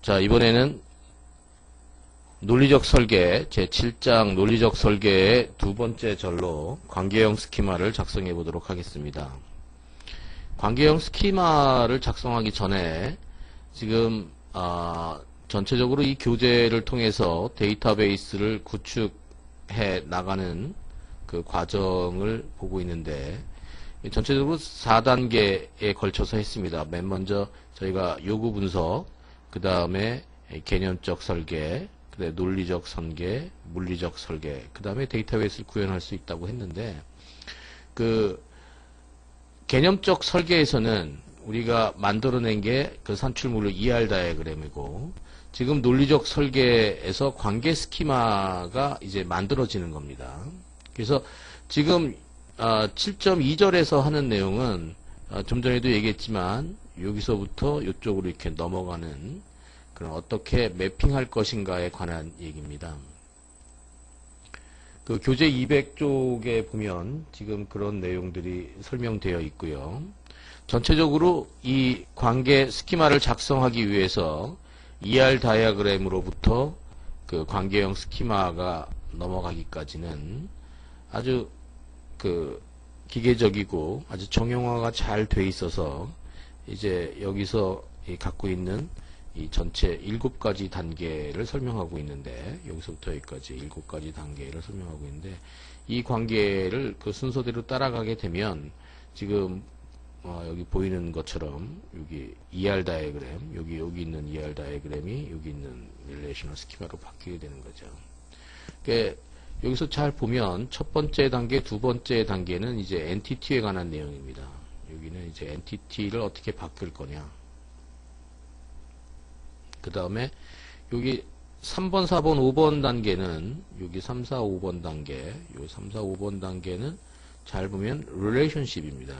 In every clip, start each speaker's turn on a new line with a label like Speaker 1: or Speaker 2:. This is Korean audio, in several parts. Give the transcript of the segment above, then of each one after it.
Speaker 1: 자, 이번에는 논리적 설계, 제7장 논리적 설계의 두 번째 절로 관계형 스키마를 작성해 보도록 하겠습니다. 관계형 스키마를 작성하기 전에 지금 전체적으로 이 교재를 통해서 데이터베이스를 구축해 나가는 그 과정을 보고 있는데, 전체적으로 4단계에 걸쳐서 했습니다. 맨 먼저 저희가 요구 분석, 그 다음에 개념적 설계, 그다음에 논리적 설계, 물리적 설계, 그 다음에 데이터베이스를 구현할 수 있다고 했는데, 그 개념적 설계에서는 우리가 만들어낸 게 그 산출물의 ER 다이어그램이고, 지금 논리적 설계에서 관계 스키마가 이제 만들어지는 겁니다. 그래서 지금 7.2절에서 하는 내용은 좀 전에도 얘기했지만 여기서부터 이쪽으로 이렇게 넘어가는 그런 어떻게 매핑할 것인가에 관한 얘기입니다. 그 교재 200쪽에 보면 지금 그런 내용들이 설명되어 있고요. 전체적으로 이 관계 스키마를 작성하기 위해서 ER 다이어그램으로부터 그 관계형 스키마가 넘어가기까지는 아주 그 기계적이고 아주 정형화가 잘 돼 있어서 이제 여기서 갖고 있는 이 전체 7가지 단계를 설명하고 있는데, 여기서부터 여기까지 7가지 단계를 설명하고 있는데, 이 관계를 그 순서대로 따라가게 되면 지금 여기 보이는 것처럼 여기 ER 다이어그램, 여기 있는 ER 다이어그램이 여기 있는 릴레이셔널 스키마로 바뀌게 되는 거죠. 그러니까 여기서 잘 보면 첫 번째 단계, 두 번째 단계는 이제 엔티티에 관한 내용입니다. 여기는 이제 엔티티를 어떻게 바꿀 거냐. 그 다음에 여기 3번, 4번, 5번 단계는 여기 3, 4, 5번 단계, 여기 3, 4, 5번 단계는 잘 보면 릴레이션십입니다.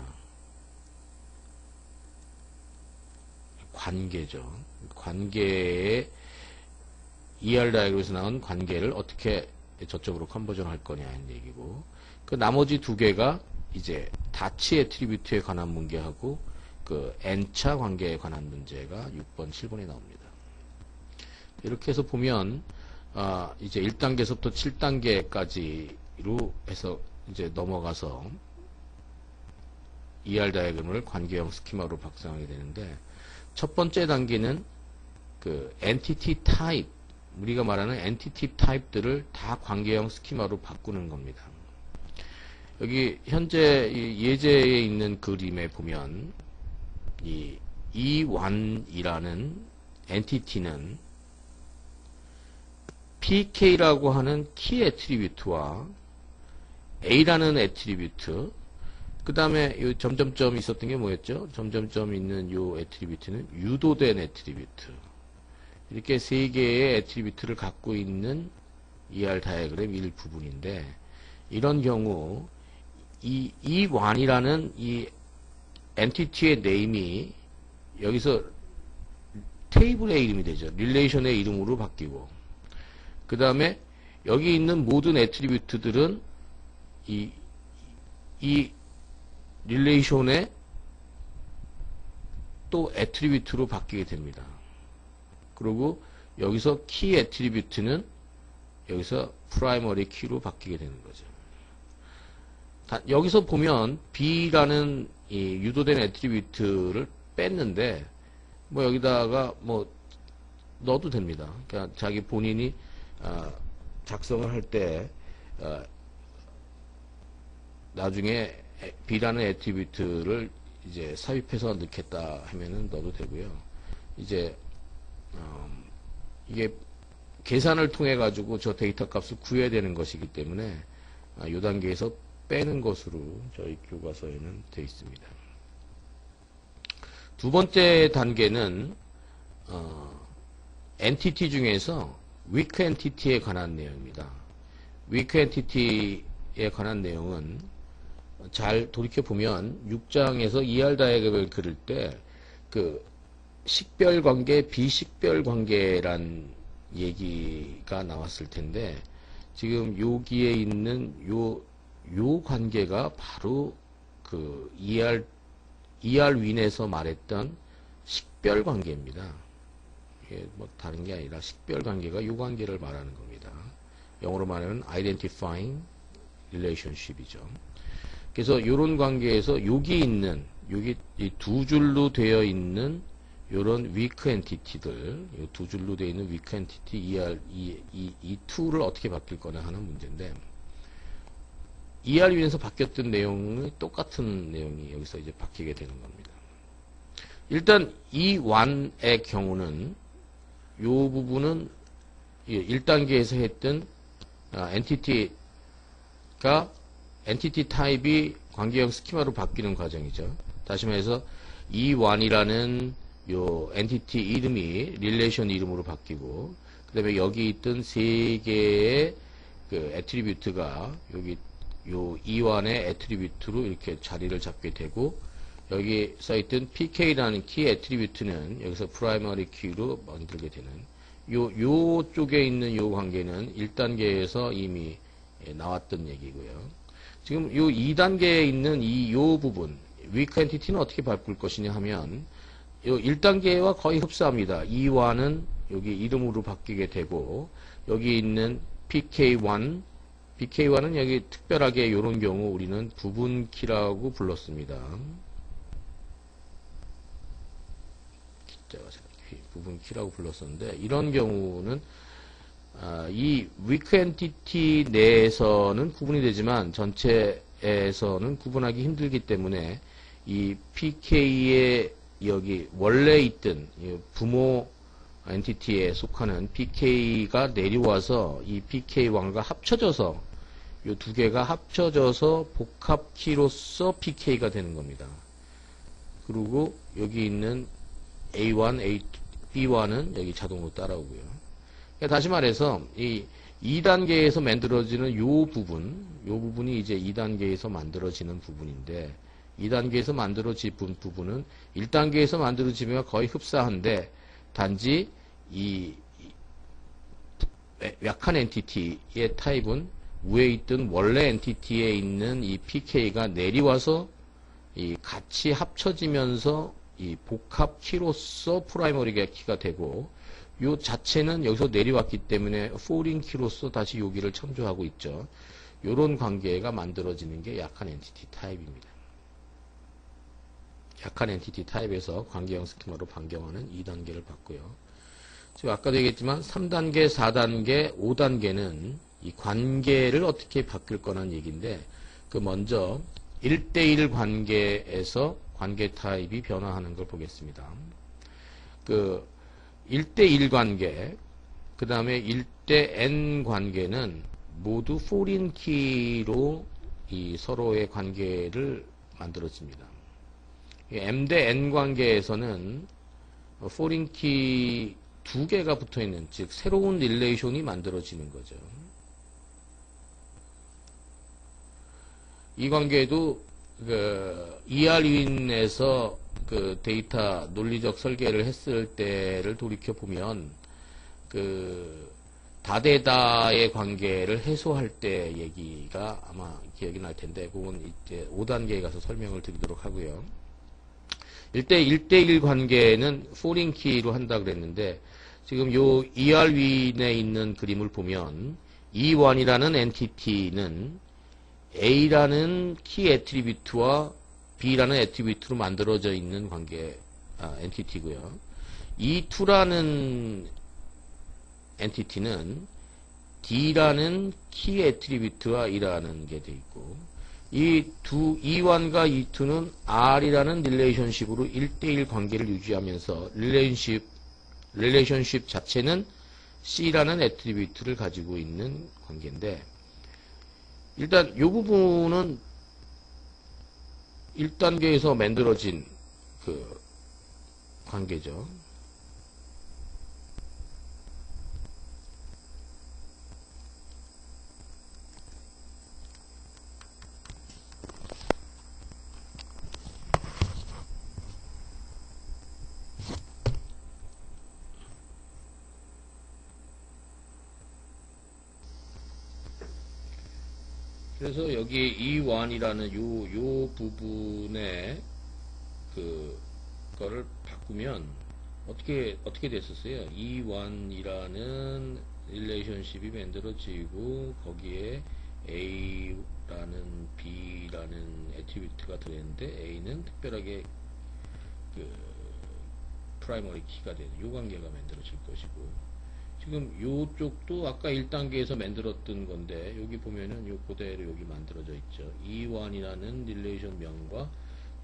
Speaker 1: 관계죠. 관계의 ER 다이어그램에서 나온 관계를 어떻게 저쪽으로 컨버전 할 거냐 하는 얘기고, 그 나머지 두 개가 이제 다치 애트리뷰트에 관한 문제하고 그 N차 관계에 관한 문제가 6번, 7번에 나옵니다. 이렇게 해서 보면 이제 1단계에서부터 7단계까지로 해서 이제 넘어가서 ER 다이어그램을 관계형 스키마로 작성하게 되는데, 첫 번째 단계는 그 엔티티 타입, 우리가 말하는 엔티티 타입들을 다 관계형 스키마로 바꾸는 겁니다. 여기 현재 이 예제에 있는 그림에 보면 이 E1이라는 엔티티는 PK라고 하는 키 애트리뷰트와 A라는 애트리뷰트, 그 다음에 이 점점점 있었던 게 뭐였죠? 점점점 있는 이 애트리뷰트는 유도된 애트리뷰트. 이렇게 세 개의 애트리뷰트를 갖고 있는 ER 다이어그램 일부분인데, 이런 경우 이 E1이라는 이 엔티티의 네임이 여기서 테이블의 이름이 되죠. 릴레이션의 이름으로 바뀌고, 그 다음에 여기 있는 모든 애트리뷰트들은 이 릴레이션의 또 애트리뷰트로 바뀌게 됩니다. 그리고 여기서 키 애트리뷰트는 여기서 프라이머리 키로 바뀌게 되는 거죠. 여기서 보면 B라는 이 유도된 애트리뷰트를 뺐는데, 뭐 여기다가 뭐 넣어도 됩니다. 그러니까 자기 본인이 작성을 할 때 나중에 B라는 애트리뷰트를 이제 삽입해서 넣겠다 하면은 넣어도 되고요. 이제 이게 계산을 통해 가지고 저 데이터 값을 구해야 되는 것이기 때문에 이 단계에서 빼는 것으로 저희 교과서에는 되어 있습니다. 두 번째 단계는 엔티티 중에서 위크 엔티티에 관한 내용입니다. 위크 엔티티에 관한 내용은 잘 돌이켜보면 6장에서 ER 다이어그램을 그릴 때 그 식별관계, 비식별관계란 얘기가 나왔을 텐데, 지금 여기에 있는 요 관계가 바로 그 ER 윈에서 말했던 식별관계입니다. 이게 뭐 다른 게 아니라 식별 관계가 요 관계를 말하는 겁니다. 영어로 말하면 identifying relationship이죠. 그래서 이런 관계에서 여기 이 두 줄로 되어 있는 요런 weak entity들, 이 두 줄로 되어 있는 weak entity 이 to를 어떻게 바뀔 거냐 하는 문제인데, ER위에서 바뀌었던 내용이 똑같은 내용이 여기서 이제 바뀌게 되는 겁니다. 일단 E1의 경우는 요 부분은 1단계에서 했던 엔티티가 엔티티 타입이 관계형 스키마로 바뀌는 과정이죠. 다시 말해서 E1이라는 요 엔티티 이름이 릴레이션 이름으로 바뀌고, 그 다음에 여기 있던 세 개의 그 애트리뷰트가 여기 요 E1의 애트리뷰트로 이렇게 자리를 잡게 되고, 여기 써있던 PK라는 키 애트리뷰트는 여기서 프라이머리 키로 만들게 되는 요 쪽에 있는 요 관계는 1단계에서 이미 나왔던 얘기고요. 지금 요 2단계에 있는 요 부분, weak entity는 어떻게 바꿀 것이냐 하면, 요 1단계와 거의 흡사합니다. E1은 여기 이름으로 바뀌게 되고, 여기 있는 PK1은 여기 특별하게 요런 경우 우리는 부분키라고 불렀습니다. 부분키라고 불렀었는데, 이런 경우는 이 weak entity 내에서는 구분이 되지만 전체에서는 구분하기 힘들기 때문에 이 PK의 여기 원래 있던 부모 엔티티에 속하는 PK가 내려와서 이 PK1과 합쳐져서 이 두 개가 합쳐져서 복합키로서 PK가 되는 겁니다. 그리고 여기 있는 A1, B1은 여기 자동으로 따라오고요. 그러니까 다시 말해서 이 2단계에서 만들어지는 요 부분이 이제 2단계에서 만들어지는 부분인데, 2단계에서 만들어진 부분은 1단계에서 만들어지면 거의 흡사한데, 단지 이 약한 엔티티의 타입은 위에 있던 원래 엔티티에 있는 이 PK가 내려와서 이 같이 합쳐지면서 이 복합 키로서 프라이머리 키가 되고, 요 자체는 여기서 내려왔기 때문에 포린 키로서 다시 여기를 참조하고 있죠. 요런 관계가 만들어지는 게 약한 엔티티 타입입니다. 약한 엔티티 타입에서 관계형 스키마로 변경하는 2단계를 봤고요. 지금 아까도 얘기했지만 3단계, 4단계, 5단계는 이 관계를 어떻게 바뀔 거라는 얘기인데, 그 먼저 1대1 관계에서 관계 타입이 변화하는 걸 보겠습니다. 그 1대1 관계, 그 다음에 1대-n 관계는 모두 포린 키로 이 서로의 관계를 만들어집니다. M-N 관계에서는 포린 키 두 개가 붙어 있는, 즉 새로운 릴레이션이 만들어지는 거죠. 이 관계도 그 ER윈에서 그 데이터 논리적 설계를 했을 때를 돌이켜 보면 그 다대다의 관계를 해소할 때 얘기가 아마 기억이 날 텐데, 그건 이제 5단계에 가서 설명을 드리도록 하고요. 1대1 관계는 포린 키로 한다 그랬는데, 지금 요 ER윈에 있는 그림을 보면 E1이라는 엔티티는 A라는 키 애트리뷰트와 B라는 애트리뷰트로 만들어져 있는 관계 엔티티고요. E2라는 엔티티는 D라는 키 애트리뷰트와 일하는 게 돼 있고, E1과 E2는 R이라는 릴레이션십으로 1대1 관계를 유지하면서 릴레이션십 자체는 C라는 애트리뷰트를 가지고 있는 관계인데, 일단 이 부분은 1단계에서 만들어진 그 관계죠. 그래서 여기 E1이라는 요 부분에 그거를 바꾸면 어떻게 됐었어요? E1이라는 릴레이션십이 만들어지고 거기에 A라는 B라는 애트리뷰트가 들어있는데 A는 특별하게 그 프라이머리 키가 되는 요 관계가 만들어질 것이고, 지금 요쪽도 아까 1단계에서 만들었던 건데 여기 보면은 요 그대로 여기 만들어져 있죠. E1이라는 릴레이션 명과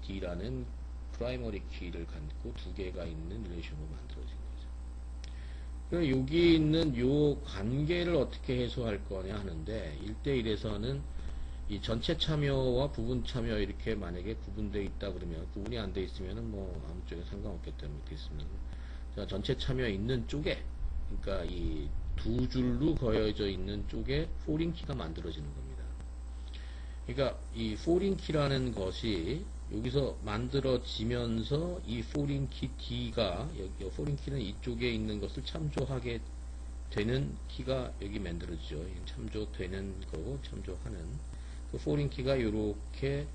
Speaker 1: D라는 프라이머리 키를 갖고 두 개가 있는 릴레이션으로 만들어진 거죠. 그럼 여기 있는 요 관계를 어떻게 해소할 거냐 하는데, 1대1에서는 이 전체 참여와 부분 참여 이렇게 만약에 구분되어 있다 그러면, 구분이 안 돼 있으면은 뭐 아무 쪽에 상관없기 때문에 이렇게 있습니다. 자, 전체 참여 있는 쪽에, 그러니까 이 두 줄로 거여져 있는 쪽에 포린 키가 만들어지는 겁니다. 그러니까 이 포린 키라는 것이 여기서 만들어지면서 이 포린 키 D가, 여기 포린 키는 이쪽에 있는 것을 참조하게 되는 키가 여기 만들어지죠. 참조되는 거고 참조하는 그 포린 키가 이렇게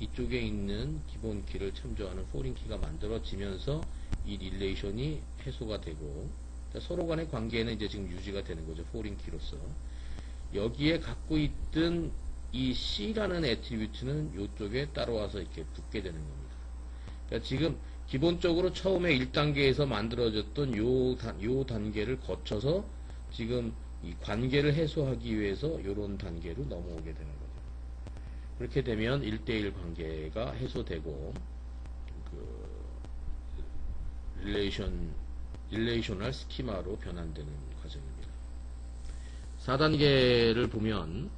Speaker 1: 이쪽에 있는 기본 키를 참조하는 포린 키가 만들어지면서 이 릴레이션이 해소가 되고, 서로 간의 관계는 이제 지금 유지가 되는 거죠. 포린 키로서. 여기에 갖고 있던 이 C라는 애트리뷰트는 이쪽에 따라와서 이렇게 붙게 되는 겁니다. 그러니까 지금 기본적으로 처음에 1단계에서 만들어졌던 요 단계를 거쳐서 지금 이 관계를 해소하기 위해서 요런 단계로 넘어오게 되는 거죠. 그렇게 되면 1대1 관계가 해소되고 그 릴레이셔널 스키마로 변환되는 과정입니다. 4단계를 보면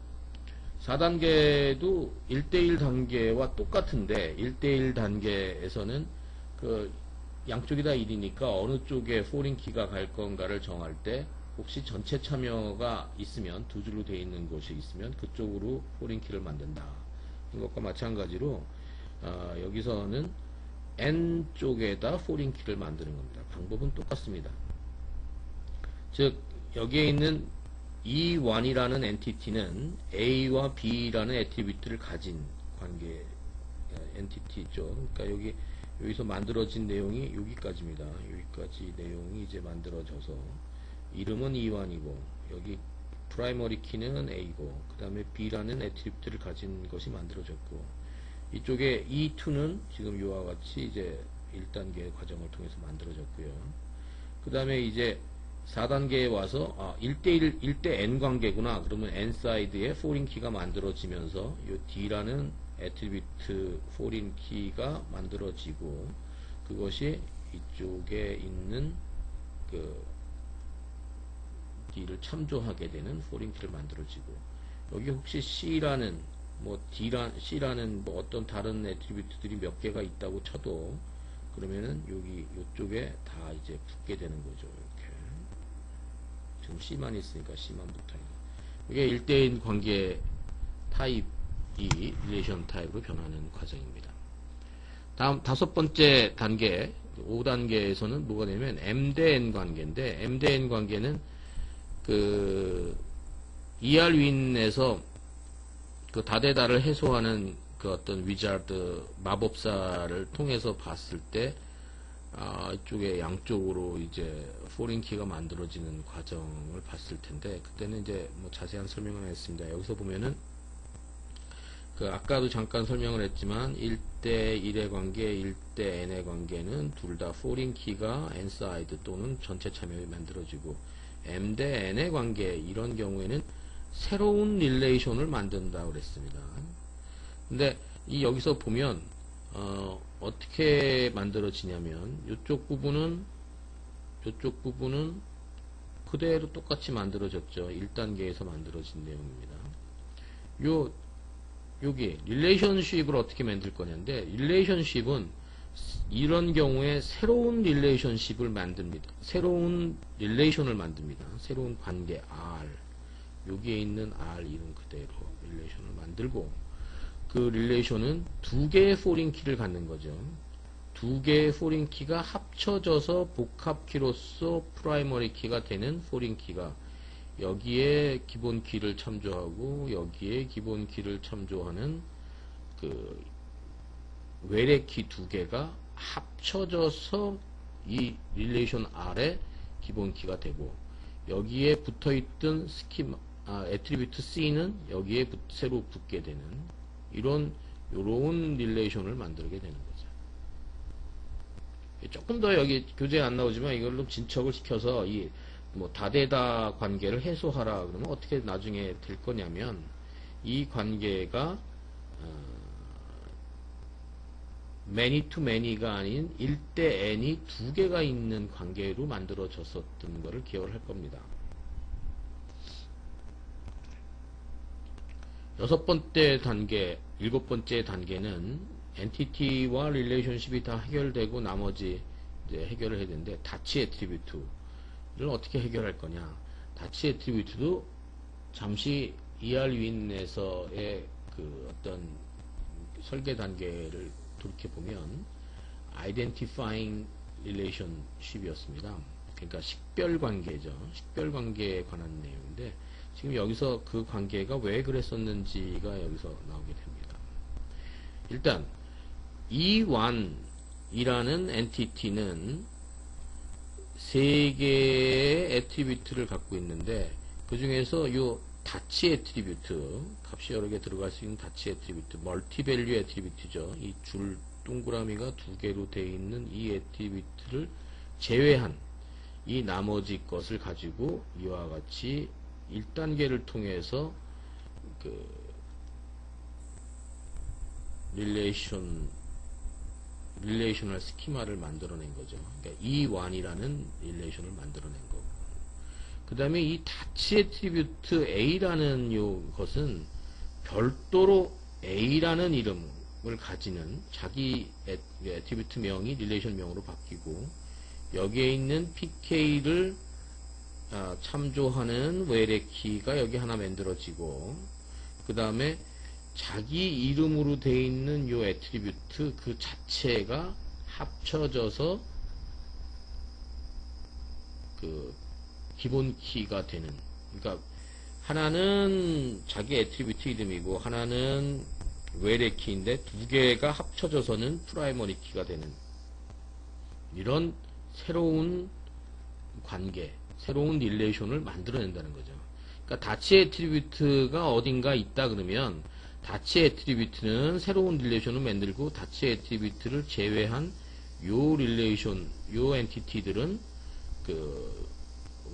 Speaker 1: 4단계도 1대1 단계와 똑같은데, 1대1 단계에서는 그 양쪽이 다 1이니까 어느 쪽에 포린 키가 갈 건가를 정할 때 혹시 전체 참여가 있으면, 두 줄로 되어 있는 곳이 있으면 그쪽으로 포린 키를 만든다. 이것과 마찬가지로 여기서는 N 쪽에다 포린 키를 만드는 겁니다. 방법은 똑같습니다. 즉 여기에 있는 E1이라는 엔티티는 A와 B라는 애트리뷰트를 가진 관계 엔티티죠. 그러니까 여기서 만들어진 내용이 여기까지입니다. 여기까지 내용이 이제 만들어져서 이름은 E1이고 여기 프라이머리 키는 A고 그 다음에 B라는 애트리뷰트를 가진 것이 만들어졌고, 이쪽에 E2는 지금 이와 같이 이제 1단계 과정을 통해서 만들어졌고요. 그 다음에 이제 4단계에 와서 1대 N 관계구나. 그러면 N 사이드에 포린 키가 만들어지면서 이 D라는 애트리뷰트 포린 키가 만들어지고, 그것이 이쪽에 있는 그 D를 참조하게 되는 포린 키를 만들어지고, 여기 혹시 C라는 C라는 어떤 다른 애트리뷰트들이 몇 개가 있다고 쳐도 그러면은 요쪽에 다 이제 붙게 되는 거죠. 이렇게. 지금 C만 있으니까 C만 붙어요. 이게 1대1 관계 타입이 릴레이션 타입으로 변하는 과정입니다. 다음 5번째 단계, 5단계에서는 뭐가 되냐면 M 대 N 관계인데, M 대 N 관계는 그 ER-윈에서 그 다대다를 해소하는 그 어떤 위자드 마법사를 통해서 봤을 때 이쪽에 양쪽으로 이제 포린 키가 만들어지는 과정을 봤을 텐데, 그때는 이제 뭐 자세한 설명을 했습니다. 여기서 보면은 그 아까도 잠깐 설명을 했지만 1대1의 관계, 1대 N의 관계는 둘 다 포린 키가 N 사이드 또는 전체 참여에 만들어지고, M 대 N의 관계 이런 경우에는 새로운 릴레이션을 만든다고 그랬습니다. 근데 여기서 보면 어떻게 만들어지냐면 이쪽 부분은 그대로 똑같이 만들어졌죠. 1단계에서 만들어진 내용입니다. 여기 릴레이션십을 어떻게 만들 거냐인데, 릴레이션십은 이런 경우에 새로운 릴레이션십을 만듭니다. 새로운 릴레이션을 만듭니다. 새로운 관계 R, 여기에 있는 R 이름 그대로 릴레이션을 만들고, 그 릴레이션은 두 개의 포린 키를 갖는 거죠. 두 개의 포린 키가 합쳐져서 복합 키로서 프라이머리 키가 되는 포린 키가 여기에 기본 키를 참조하고 여기에 기본 키를 참조하는 그 외래 키 두 개가 합쳐져서 이 릴레이션 R의 기본 키가 되고, 여기에 붙어있던 애트리뷰트 C는 여기에 새로 붙게 되는 요런 릴레이션을 만들게 되는 거죠. 조금 더 여기 교재에 안 나오지만 이걸로 진척을 시켜서 이 뭐 다대다 관계를 해소하라 그러면 어떻게 나중에 될 거냐면, 이 관계가 many to many가 아닌 1대 n이 두 개가 있는 관계로 만들어졌었던 것을 기억을 할 겁니다. 일곱 번째 단계는 엔티티와 릴레이션십이 다 해결되고 나머지 이제 해결을 해야 되는데, 다치 애트리뷰트를 어떻게 해결할 거냐. 다치 애트리뷰트도 잠시 ER-Win에서의 그 어떤 설계 단계를 돌이켜 보면 identifying relationship이었습니다. 그러니까 식별 관계죠. 식별 관계에 관한 내용인데, 지금 여기서 그 관계가 왜 그랬었는지가 여기서 나오게 됩니다. 일단 E1이라는 엔티티는 세 개의 애트리뷰트를 갖고 있는데, 그 중에서 요 다치 애트리뷰트, 값이 여러 개 들어갈 수 있는 다치 애트리뷰트, 멀티밸류 애트리뷰트죠. 이 줄 동그라미가 두 개로 되어 있는 이 애트리뷰트를 제외한 이 나머지 것을 가지고 이와 같이 1단계를 통해서 그 릴레이셔널 스키마를 만들어낸 거죠. 그러니까 E1이라는 릴레이션을 만들어낸 거고, 그 다음에 이 다치 애트리뷰트 A라는 것은 별도로 A라는 이름을 가지는 자기 애트리뷰트 명이 릴레이션 명으로 바뀌고, 여기에 있는 PK를 참조하는 외래키가 여기 하나 만들어지고, 그 다음에 자기 이름으로 되어 있는 요 애트리뷰트 그 자체가 합쳐져서 그 기본 키가 되는, 그러니까 하나는 자기 애트리뷰트 이름이고 하나는 외래 키인데 두 개가 합쳐져서는 프라이머리 키가 되는 이런 새로운 관계, 새로운 릴레이션을 만들어낸다는 거죠. 그러니까 다치 애트리뷰트가 어딘가 있다 그러면, 다치 애트리뷰트는 새로운 릴레이션을 만들고, 다치 애트리뷰트를 제외한 요 릴레이션, 요 엔티티들은 그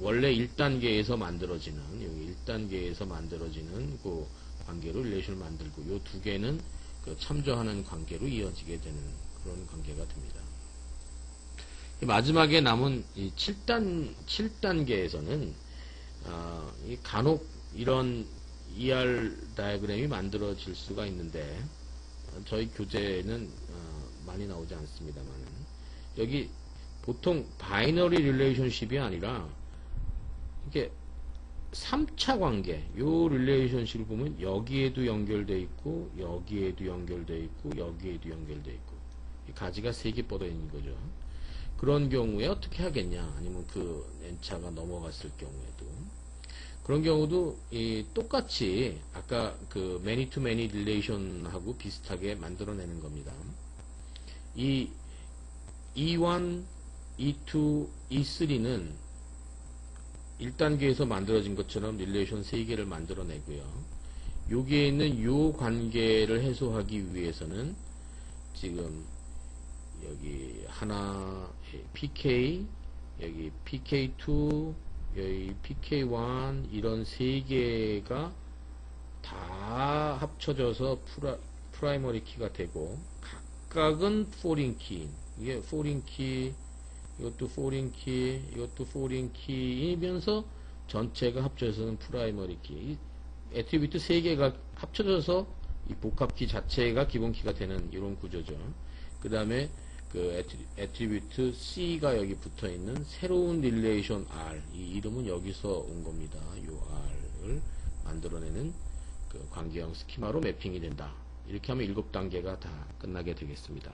Speaker 1: 원래 1단계에서 만들어지는, 여기 1단계에서 만들어지는 그 관계로 릴레이션을 만들고, 요 두 개는 그 참조하는 관계로 이어지게 되는 그런 관계가 됩니다. 마지막에 남은 이 7단계에서는 이 간혹 이런 ER 다이어그램이 만들어질 수가 있는데, 저희 교재는 많이 나오지 않습니다만, 여기 보통 바이너리 릴레이션십이 아니라 이게 3차 관계, 요 릴레이션십을 보면 여기에도 연결되어 있고 여기에도 연결되어 있고 여기에도 연결되어 있고, 이 가지가 3개 뻗어 있는 거죠. 그런 경우에 어떻게 하겠냐, 아니면 그 n차가 넘어갔을 경우에도, 그런 경우도 똑같이 아까 그 many to many 릴레이션하고 비슷하게 만들어내는 겁니다. 이 E1, E2, E3는 1단계에서 만들어진 것처럼 릴레이션 3개를 만들어내고요. 여기에 있는 요 관계를 해소하기 위해서는 지금 여기 하나 PK, 여기 PK2, 여기 PK1 이런 3개가 다 합쳐져서 프라이머리 키가 되고, 각각은 포린 키, 이게 포린 키, 이것도 포린 키, 이것도 포린 키이면서 전체가 합쳐져서는 프라이머리 키. 이 애트리뷰트 3개가 합쳐져서 이 복합키 자체가 기본 키가 되는 이런 구조죠. 그 다음에 그 애트리뷰트 C가 여기 붙어 있는 새로운 릴레이션 R, 이 이름은 여기서 온 겁니다. 요 R을 만들어내는 그 관계형 스키마로 매핑이 된다. 이렇게 하면 7단계가 다 끝나게 되겠습니다.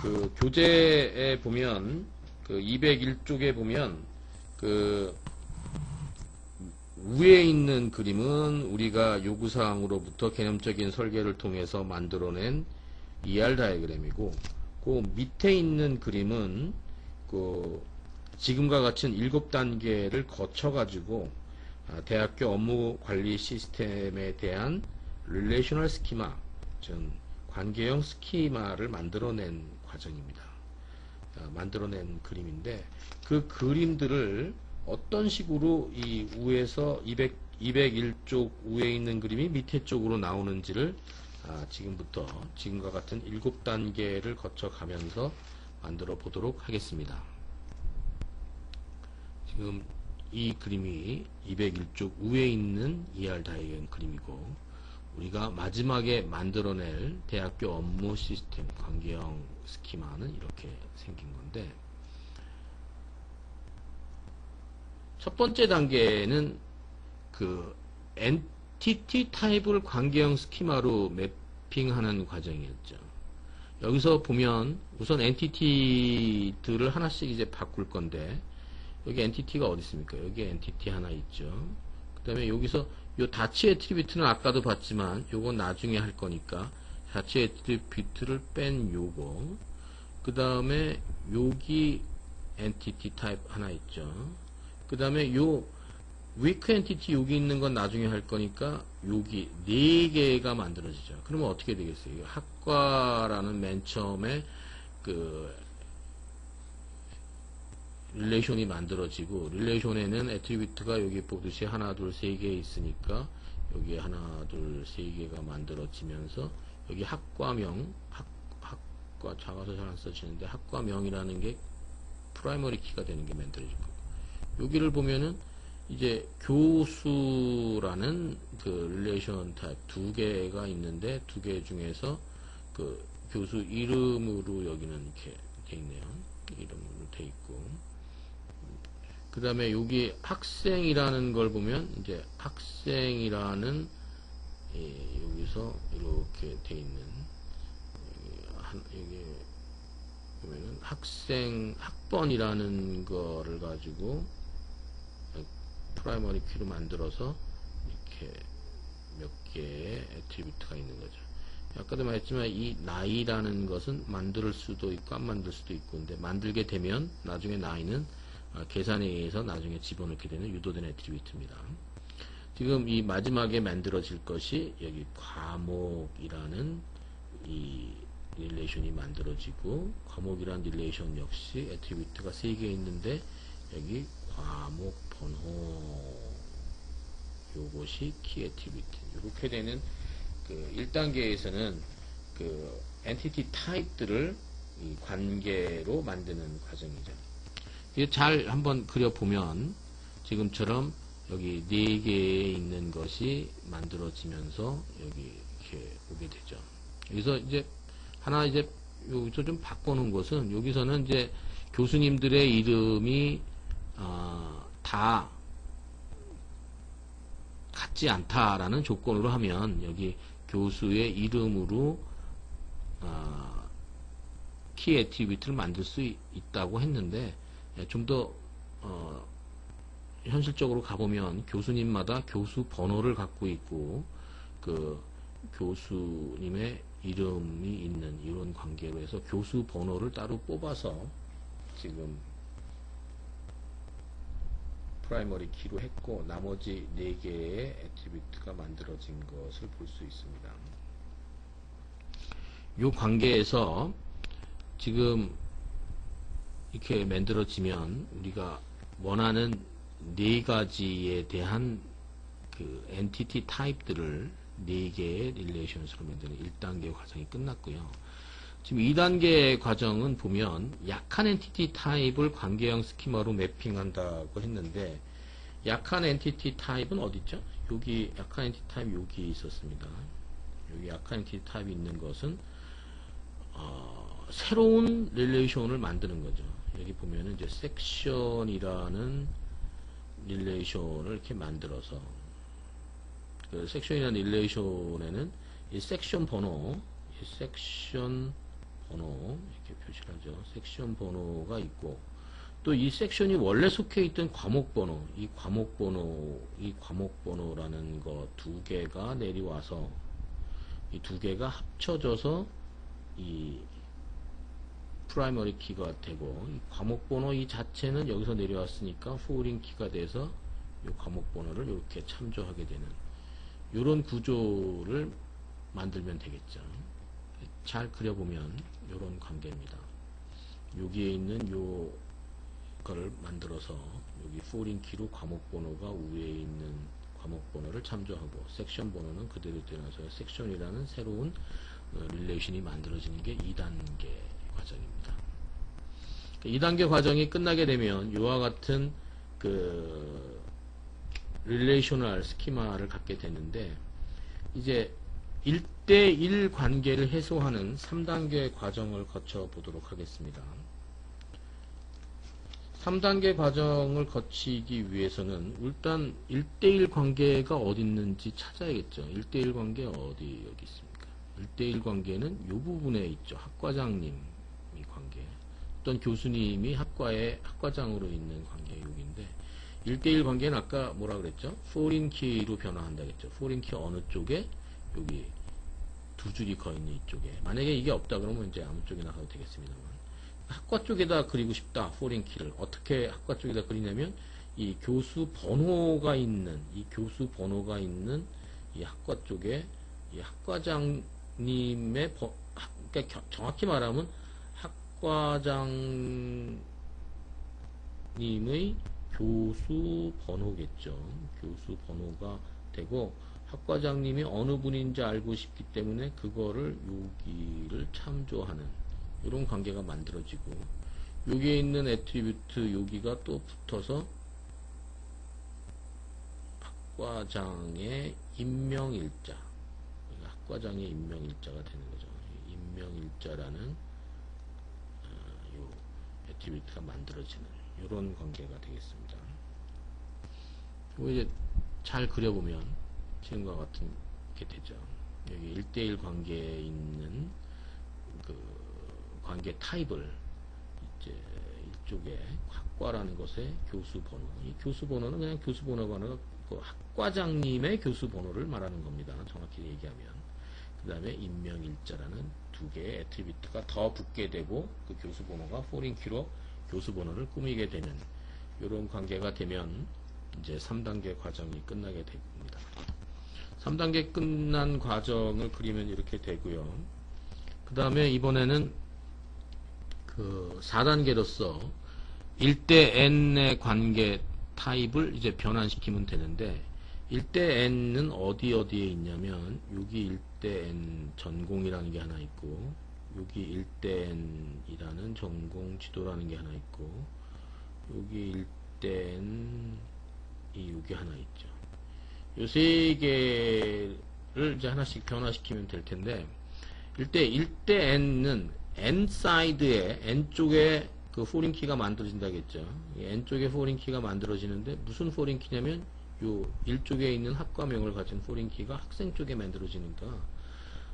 Speaker 1: 그 교재에 보면 그 201쪽에 보면 그 위에 있는 그림은 우리가 요구사항으로부터 개념적인 설계를 통해서 만들어낸 ER 다이어그램이고, 그 밑에 있는 그림은 지금과 같은 7단계를 거쳐가지고 대학교 업무 관리 시스템에 대한 릴레이셔널 스키마, 즉 관계형 스키마를 만들어낸 과정입니다. 만들어낸 그림인데, 그 그림들을 어떤 식으로 이 위에서 201쪽 위에 있는 그림이 밑에 쪽으로 나오는지를 지금부터 지금과 같은 7단계를 거쳐가면서 만들어 보도록 하겠습니다. 지금 이 그림이 201쪽 위에 있는 ER 다이어그램 그림이고, 우리가 마지막에 만들어낼 대학교 업무 시스템 관계형 스키마는 이렇게 생긴 건데, 첫 번째 단계는 그 엔티티 타입을 관계형 스키마로 매핑하는 과정이었죠. 여기서 보면 우선 엔티티들을 하나씩 이제 바꿀 건데, 여기 엔티티가 어디 있습니까? 여기 엔티티 하나 있죠. 그 다음에 여기서 요 다치 애트리뷰트는 아까도 봤지만 요건 나중에 할 거니까 다치 애트리뷰트를 뺀 요거, 그 다음에 여기 엔티티 타입 하나 있죠. 그 다음에 요 위크 엔티티 여기 있는 건 나중에 할 거니까 여기 4개가 만들어지죠. 그러면 어떻게 되겠어요? 학과라는 맨 처음에 그 릴레이션이 만들어지고, 릴레이션에는 애트리뷰트가 여기 보듯이 하나, 둘, 세 개 있으니까 여기 하나, 둘, 세 개가 만들어지면서 여기 학과명, 학과 작아서 잘 안 써지는데 학과명이라는 게 프라이머리 키가 되는 게 만들어질 거고, 여기를 보면은 이제 교수라는 그 릴레이션 타입 2개가 있는데, 2개 중에서 그 교수 이름으로 여기는 이렇게 돼 있네요. 이름으로 돼 있고, 그 다음에 여기 학생이라는 걸 보면 이제 학생이라는 여기서 이렇게 돼 있는 여기 보면은 학번이라는 거를 가지고 프라이머리 키로 만들어서 이렇게 몇 개의 애트리뷰트가 있는 거죠. 아까도 말했지만 이 나이라는 것은 만들 수도 있고 안 만들 수도 있고, 근데 만들게 되면 나중에 나이는 계산에 의해서 나중에 집어넣게 되는 유도된 애트리뷰트입니다. 지금 이 마지막에 만들어질 것이 여기 과목이라는 이 릴레이션이 만들어지고, 과목이라는 릴레이션 역시 애트리뷰트가 3개 있는데 여기 과목 번호, 요것이 키 애트리뷰트. 이렇게 되는 그 1단계에서는 그 엔티티 타입들을 이 관계로 만드는 과정이죠. 이게 잘 한번 그려보면 지금처럼 여기 4개에 있는 것이 만들어지면서 여기 이렇게 오게 되죠. 여기서 이제 하나 이제 여기서 좀 바꿔놓은 것은, 여기서는 이제 교수님들의 이름이 다 같지 않다라는 조건으로 하면 여기 교수의 이름으로 키 애트리뷰트를 만들 수 있다고 했는데, 좀 더 현실적으로 가보면 교수님마다 교수 번호를 갖고 있고 그 교수님의 이름이 있는 이런 관계로 해서 교수 번호를 따로 뽑아서 지금 프라이머리 키로 했고, 나머지 4개의 애트리뷰트가 만들어진 것을 볼 수 있습니다. 이 관계에서 지금 이렇게 만들어지면 우리가 원하는 4가지에 대한 그 엔티티 타입들을 4개의 릴레이션으로 만드는 1단계 과정이 끝났고요. 지금 2단계 과정은 보면 약한 엔티티 타입을 관계형 스키마로 매핑한다고 했는데, 약한 엔티티 타입은 어디 있죠? 여기 약한 엔티티 타입 여기 있었습니다. 여기 약한 엔티티 타입이 있는 것은 새로운 릴레이션을 만드는 거죠. 여기 보면은 이제 섹션이라는 릴레이션을 이렇게 만들어서, 그 섹션이라는 릴레이션에는 이 섹션 번호, 이렇게 표시를 하죠. 섹션 번호가 있고, 또 이 섹션이 원래 속해 있던 과목 번호, 이 과목 번호라는 거 2개가 내려와서 이 2개가 합쳐져서 이 프라이머리 키가 되고, 이 과목 번호 이 자체는 여기서 내려왔으니까 포린 키가 돼서 이 과목 번호를 이렇게 참조하게 되는 이런 구조를 만들면 되겠죠. 잘 그려보면 이런 관계입니다. 여기에 있는 요 거를 만들어서 여기 포린 키로 과목 번호가 위에 있는 과목 번호를 참조하고 섹션 번호는 그대로 되어서 섹션이라는 새로운 릴레이션이 만들어지는 게 2단계 과정입니다. 2단계 과정이 끝나게 되면 이와 같은 그 릴레이셔널 스키마를 갖게 되는데, 이제 1대1 관계를 해소하는 3단계 과정을 거쳐 보도록 하겠습니다. 3단계 과정을 거치기 위해서는 일단 1대1 관계가 어디 있는지 찾아야겠죠. 1대1 관계 어디 여기 있습니까? 1대1 관계는 이 부분에 있죠. 학과장님이 관계. 어떤 교수님이 학과에 학과장으로 있는 관계 여기인데, 1대1 관계는 아까 뭐라 그랬죠? 포린 키로 변화한다 했죠. 포린 키 어느 쪽에? 여기 두 줄이 거 있는 이쪽에. 만약에 이게 없다 그러면 이제 아무 쪽이나 가도 되겠습니다만, 학과 쪽에다 그리고 싶다. 포린 키를 어떻게 학과 쪽에다 그리냐면, 이 교수 번호가 있는 이 학과 쪽에 이 학과장님의 그러니까 정확히 말하면 학과장님의 교수 번호겠죠. 교수 번호가 되고, 학과장님이 어느 분인지 알고 싶기 때문에 그거를 여기를 참조하는 이런 관계가 만들어지고, 여기에 있는 애트리뷰트 여기가 또 붙어서 학과장의 임명일자, 학과장의 임명일자가 되는 거죠. 임명일자라는 요 애트리뷰트가 만들어지는 이런 관계가 되겠습니다. 이거 이제 잘 그려보면 지금과 같은 게 되죠. 여기 1대1 관계에 있는 그 관계 타입을 이제 이쪽에 학과라는 것의 교수 번호, 이 교수 번호는 그냥 교수 번호가 아니라 그 학과장님의 교수 번호를 말하는 겁니다. 정확히 얘기하면. 그 다음에 임명일자라는 두 개의 애트리뷰트가 더 붙게 되고, 그 교수 번호가 포린 키로 교수 번호를 꾸미게 되는 이런 관계가 되면 이제 3단계 과정이 끝나게 됩니다. 3단계 끝난 과정을 그리면 이렇게 되고요. 그 다음에 이번에는 그 4단계로서 1대 n의 관계 타입을 이제 변환시키면 되는데, 1대 n은 어디에 있냐면, 여기 1대 n 전공이라는 게 하나 있고, 여기 1대 n이라는 전공 지도라는 게 하나 있고, 여기 1대 n이 여기 하나 있죠. 요 세 개를 이제 하나씩 변화시키면 될 텐데, 1대 n은 n 사이드에, n 쪽에 그 포린 키가 만들어진다겠죠. n 쪽에 포린 키가 만들어지는데, 무슨 포린 키냐면 요 1쪽에 있는 학과명을 가진 포린 키가 학생 쪽에 만들어지니까,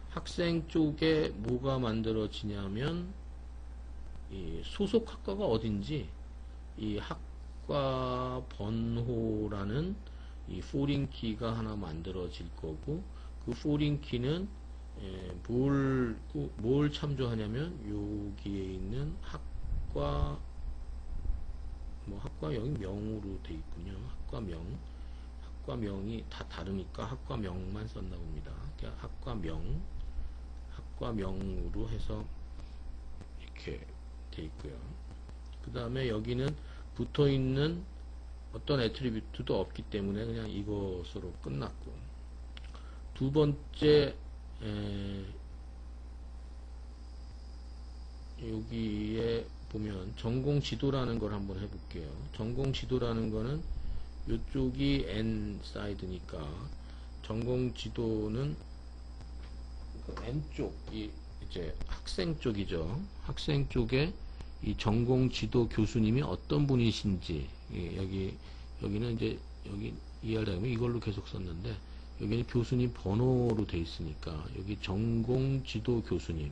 Speaker 1: 학생 쪽에 뭐가 만들어지냐면 이 소속 학과가 어딘지 이 학과 번호라는 이 포린 키가 하나 만들어질 거고, 그 포린 키는 뭘 참조하냐면 여기에 있는 학과명이 명으로 돼 있군요. 학과명이 다 다르니까 학과명만 썼나 봅니다. 그러니까 학과명으로 해서 이렇게 돼 있고요. 그 다음에 여기는 붙어 있는 어떤 애트리뷰트도 없기 때문에 그냥 이것으로 끝났고, 두 번째 여기에 보면 전공 지도라는 걸 한번 해볼게요. 전공 지도라는 거는 이쪽이 N 사이드니까 전공 지도는 그 N 쪽이 이제 학생 쪽이죠. 학생 쪽에 이 전공 지도 교수님이 어떤 분이신지, 여기는 이제 여기 이해하려면 이걸로 계속 썼는데, 여기는 교수님 번호로 돼 있으니까 여기 전공 지도 교수님,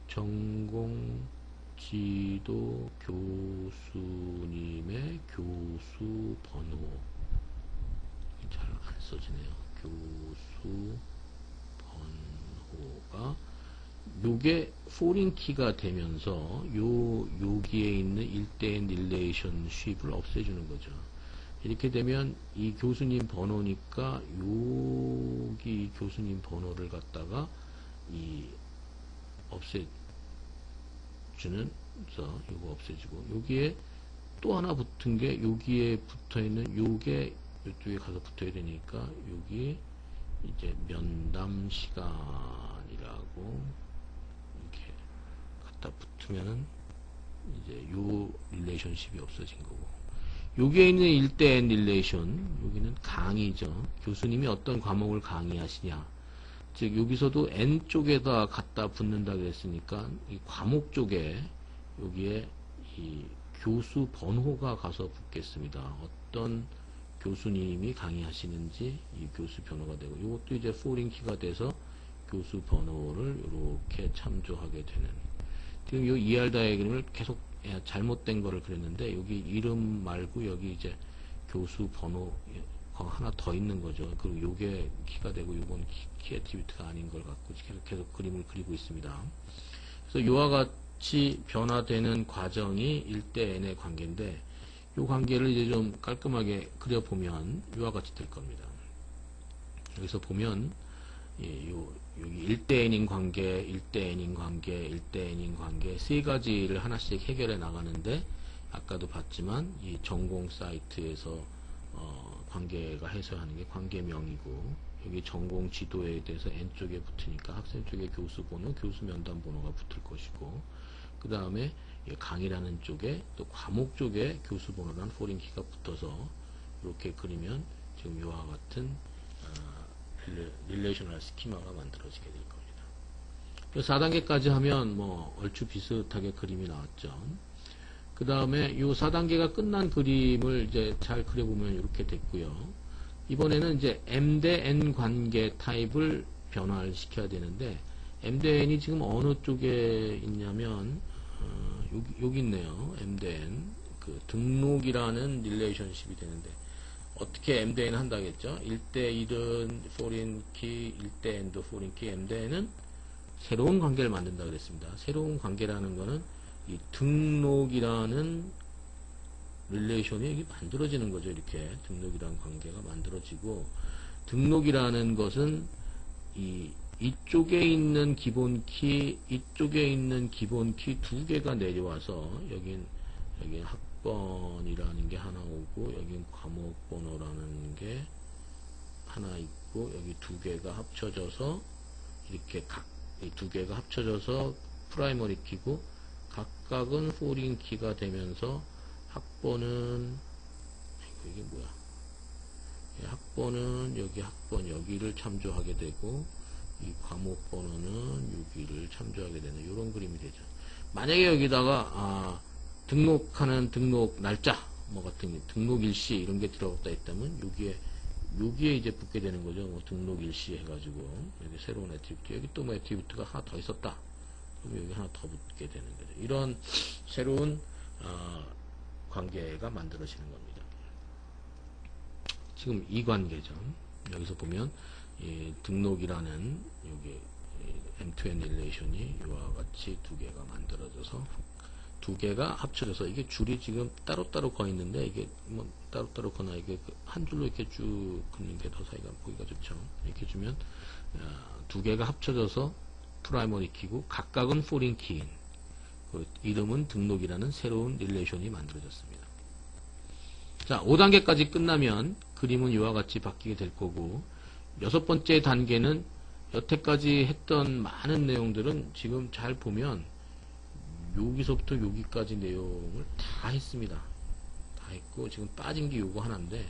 Speaker 1: 전공 지도 교수님의 교수 번호, 잘 안 써지네요. 교수 번호가 요게 foreign key가 되면서 여기에 있는 1대1 릴레이션십을 없애주는 거죠. 이렇게 되면 이 교수님 번호니까 여기 교수님 번호를 갖다가 이 없애주는, 그래서 이거 없애주고, 여기에 또 하나 붙은 게, 여기에 붙어 있는 요게 이쪽에 가서 붙어야 되니까 여기 이제 면담 시간이라고 이렇게 갖다 붙으면은 이제 요 릴레이션십이 없어진 거고, 여기에 있는 1대1 릴레이션, 여기는 강의죠. 교수님이 어떤 과목을 강의하시냐, 즉 여기서도 N 쪽에다 갖다 붙는다 그랬으니까 이 과목 쪽에 여기에 이 교수 번호가 가서 붙겠습니다. 어떤 교수님이 강의하시는지 이 교수 번호가 되고, 이것도 이제 foreign key가 돼서 교수 번호를 이렇게 참조하게 되는. 지금 이 ER 다이어그램을 계속 잘못된 거를 그렸는데, 여기 이름 말고 여기 이제 교수 번호 하나 더 있는 거죠. 그리고 요게 키가 되고 요건 키 애트리뷰트가 아닌 걸 갖고 계속 그림을 그리고 있습니다. 그래서 요와 같이 변화되는 과정이 1대 N의 관계인데, 요 관계를 이제 좀 깔끔하게 그려보면 요와 같이 될 겁니다. 여기서 보면 여기 1대 N인 관계, 1대 N인 관계, 1대 N인 관계 세 가지를 하나씩 해결해 나가는데, 아까도 봤지만 이 전공 사이트에서 관계가 해석하는 게 관계명이고, 여기 전공 지도에 대해서 N쪽에 붙으니까 학생 쪽에 교수 번호, 교수 면담 번호가 붙을 것이고, 그 다음에 강의라는 쪽에 또 과목 쪽에 교수 번호란 foreign key가 붙어서 이렇게 그리면 지금 이와 같은 릴레이셔널 스키마가 만들어지게 될 겁니다. 그래서 4단계까지 하면 뭐 얼추 비슷하게 그림이 나왔죠. 그 다음에 이 4단계가 끝난 그림을 이제 잘 그려보면 이렇게 됐고요. 이번에는 이제 M 대 N 관계 타입을 변화를 시켜야 되는데, M 대 N이 지금 어느 쪽에 있냐면 여기 있네요. M 대 N 그 등록이라는 릴레이션십이 되는데, 어떻게 M 대 N 한다겠죠? 1대 1은 foreign key, 1대 N도 foreign key, M 대 N은 새로운 관계를 만든다 그랬습니다. 새로운 관계라는 거는 이 등록이라는 릴레이션이 여기 만들어지는 거죠. 이렇게 등록이라는 관계가 만들어지고, 등록이라는 것은 이쪽에 있는 기본 키, 이쪽에 있는 기본 키 두 개가 내려와서 여긴 학번이라는 게 하나 오고, 여긴 과목 번호라는 게 하나 있고, 여기 두 개가 합쳐져서 이렇게 이 두 개가 합쳐져서 프라이머리 키고, 각각은 foreign key가 되면서 학번은 이게 뭐야? 학번은 여기 학번 여기를 참조하게 되고, 이 과목 번호는 여기를 참조하게 되는 이런 그림이 되죠. 만약에 여기다가 등록하는 등록 날짜 뭐 같은 등록 일시 이런 게 들어갔다 했다면 여기에 이제 붙게 되는 거죠. 뭐 등록 일시 해가지고 여기 새로운 애트리뷰트, 여기 또 뭐 애트리뷰트가 하나 더 있었다. 그럼 여기 하나 더 붙게 되는 거죠. 이런 새로운 관계가 만들어지는 겁니다. 지금 이 관계죠. 여기서 보면 등록이라는 여기 M2N 릴레이션이 이와 같이 두 개가 만들어져서 두 개가 합쳐져서, 이게 줄이 지금 따로따로 거 있는데, 이게 뭐 따로따로 거나 이게 한 줄로 이렇게 쭉 긋는 게 더 사이가 보기가 좋죠. 이렇게 주면 두 개가 합쳐져서 프라이머리 키고, 각각은 foreign key인 그 이름은 등록이라는 새로운 릴레이션이 만들어졌습니다. 자, 5단계까지 끝나면 그림은 이와 같이 바뀌게 될 거고, 6번째 단계는 여태까지 했던 많은 내용들은 지금 잘 보면 여기서부터 여기까지 내용을 다 했습니다. 다 했고, 지금 빠진 게 요거 하나인데,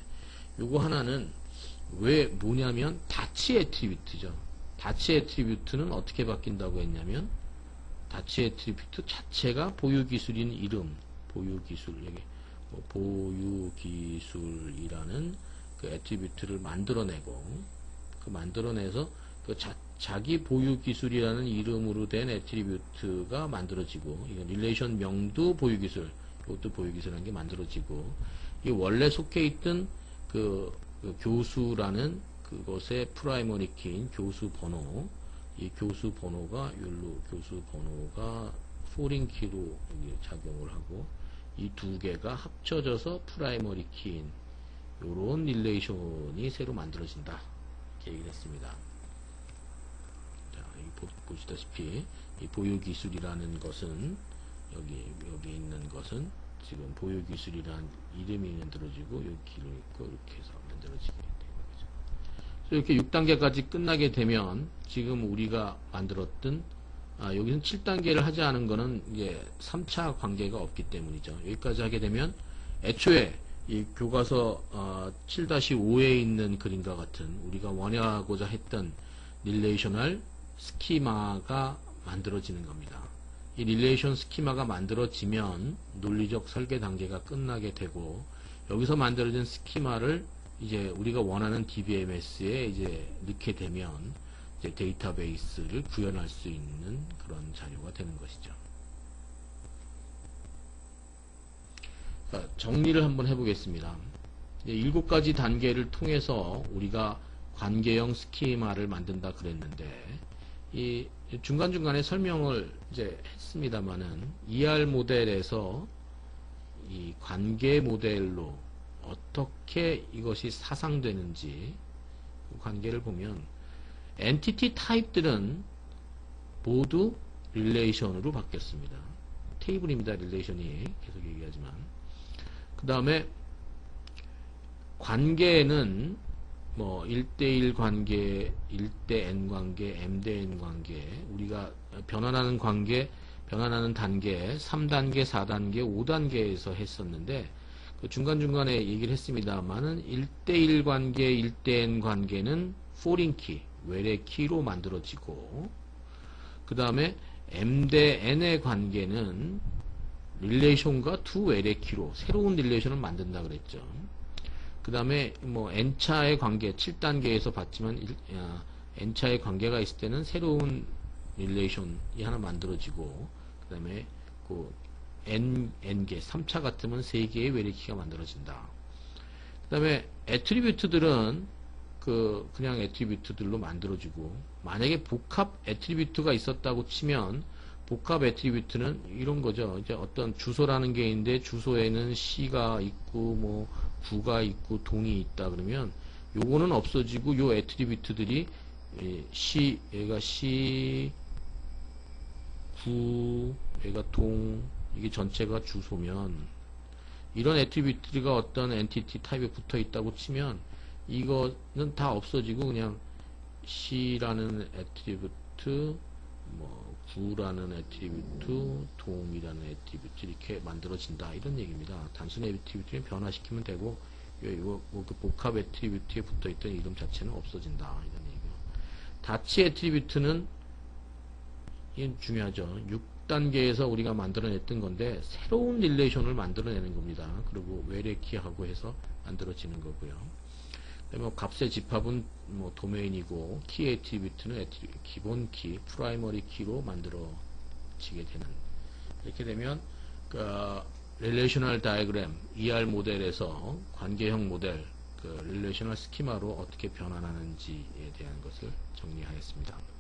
Speaker 1: 요거 하나는 왜 뭐냐면 다치 애트리뷰트죠. 다치 애트리뷰트는 어떻게 바뀐다고 했냐면, 다치 애트리뷰트 자체가 보유기술인 이름, 보유기술, 여기 뭐 보유기술이라는 그 애트리뷰트를 만들어내고, 그 만들어내서 그 자기 보유기술이라는 이름으로 된 애트리뷰트가 만들어지고, 이건 릴레이션 명도 보유기술, 이것도 보유기술이라는 게 만들어지고, 이 원래 속해 있던 그 교수라는 그것의 프라이머리 키인 교수 번호, 이 교수 번호가 율로 교수 번호가 포린 키로 여기 작용을 하고 이 두 개가 합쳐져서 프라이머리 키인 요런 릴레이션이 새로 만들어진다 이렇게 얘기를 했습니다. 자, 보시다시피 이 보유기술이라는 것은 여기 있는 것은 지금 보유기술이라는 이름이 만들어지고 여기 길을 있고 이렇게 해서 만들어지게 되는 거죠. 이렇게 6단계까지 끝나게 되면 지금 우리가 만들었던 여기는 7단계를 하지 않은 거는 이제 3차 관계가 없기 때문이죠. 여기까지 하게 되면 애초에 이 교과서 7-5에 있는 그림과 같은 우리가 원하고자 했던 릴레이셔널 스키마가 만들어지는 겁니다. 이 릴레이션 스키마가 만들어지면 논리적 설계 단계가 끝나게 되고 여기서 만들어진 스키마를 이제 우리가 원하는 DBMS에 이제 넣게 되면 이제 데이터베이스를 구현할 수 있는 그런 자료가 되는 것이죠. 자, 정리를 한번 해보겠습니다. 7가지 단계를 통해서 우리가 관계형 스키마를 만든다 그랬는데 이 중간중간에 설명을 이제 했습니다만은 ER 모델에서 이 관계 모델로 어떻게 이것이 사상되는지 그 관계를 보면 엔티티 타입들은 모두 릴레이션으로 바뀌었습니다. 테이블입니다. 릴레이션이 계속 얘기하지만 그 다음에 관계는 뭐 1대1 관계, 1대-n 관계, m-n 관계, 우리가 변환하는 관계, 변환하는 단계, 3단계, 4단계, 5단계에서 했었는데 그 중간중간에 얘기를 했습니다만은 1대1 관계, 1대-n 관계는 포린 키, 외래 키로 만들어지고 그 다음에 m-n의 관계는 릴레이션과 두 외래 키로 새로운 릴레이션을 만든다 그랬죠. 그 다음에 뭐 n차의 관계 7단계에서 봤지만 n차의 관계가 있을 때는 새로운 릴레이션이 하나 만들어지고 그 다음에 그 n개 3차 같으면 3개의 외래키가 만들어진다. 그 다음에 애트리뷰트들은 그냥 애트리뷰트들로 만들어지고 만약에 복합 애트리뷰트가 있었다고 치면 복합 애트리뷰트는 이런 거죠. 이제 어떤 주소라는 게 있는데 주소에는 시가 있고 뭐 구가 있고 동이 있다 그러면 요거는 없어지고 요 애트리뷰트들이 얘가 시, 구, 얘가 동 이게 전체가 주소면 이런 애트리뷰트가 어떤 엔티티 타입에 붙어 있다고 치면 이거는 다 없어지고 그냥 시라는 애트리뷰트 뭐 구라는 애트리뷰트, 동이라는 애트리뷰트 이렇게 만들어진다 이런 얘기입니다. 단순 애트리뷰트는 변화시키면 되고 그 복합 애트리뷰트에 붙어있던 이름 자체는 없어진다 이런 얘기고 다치 애트리뷰트는 이게 중요하죠. 6단계에서 우리가 만들어냈던 건데 새로운 릴레이션을 만들어내는 겁니다. 그리고 외래키하고 해서 만들어지는 거고요. 뭐 값의 집합은 뭐 도메인이고 키 애트리뷰트는 기본 키, 프라이머리 키로 만들어지게 되는 이렇게 되면 그 릴레이셔널 다이그램 ER 모델에서 관계형 모델 그 릴레이셔널 스키마로 어떻게 변환하는지에 대한 것을 정리하였습니다.